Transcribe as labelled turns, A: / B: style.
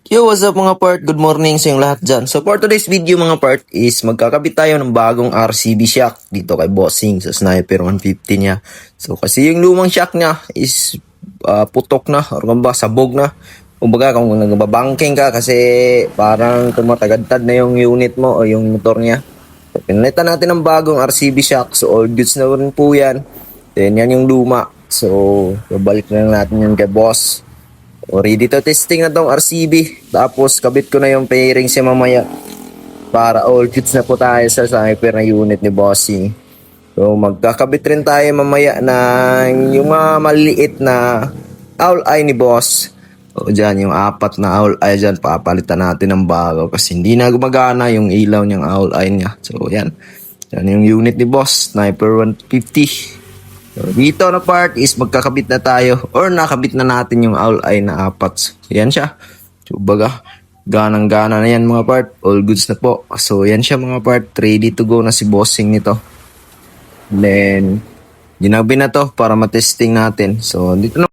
A: Yo, what's up mga part? Good morning sa inyong lahat dyan. So for today's video mga part is magkakabit tayo ng bagong RCB shock dito kay Bossing sa Sniper 150 niya. So kasi yung lumang shock niya is putok na or kung ba sabog na. Kumbaga kung nagbabangking ka kasi parang tumatagad-tad na yung unit mo o yung motor niya. So pinalitan natin ng bagong RCB shock. So all goods na rin po yan. Then yan yung luma. So babalik na lang natin yan kay boss. O, ready to testing na tong RCB. Tapos kabit ko na yung pairings siya mamaya. Para all kits na po tayo sa sniper na unit ni Bossing. So magkakabit rin tayo mamaya ng yung mga maliit na owl eye ni boss. O dyan yung apat na owl eye dyan. Papalitan natin ng bago. Kasi hindi na gumagana yung ilaw niyang owl eye niya. So yan. Yan yung unit ni boss. Sniper 150. So, dito na part is magkakabit na tayo or nakabit na natin yung owl eye na apat. So, yan siya. So, baga, ganang-gana na yan mga part. All goods na po. So, yan siya mga part. Ready to go na si Bossing nito. Then, ginabi na to para matesting natin. So, dito na.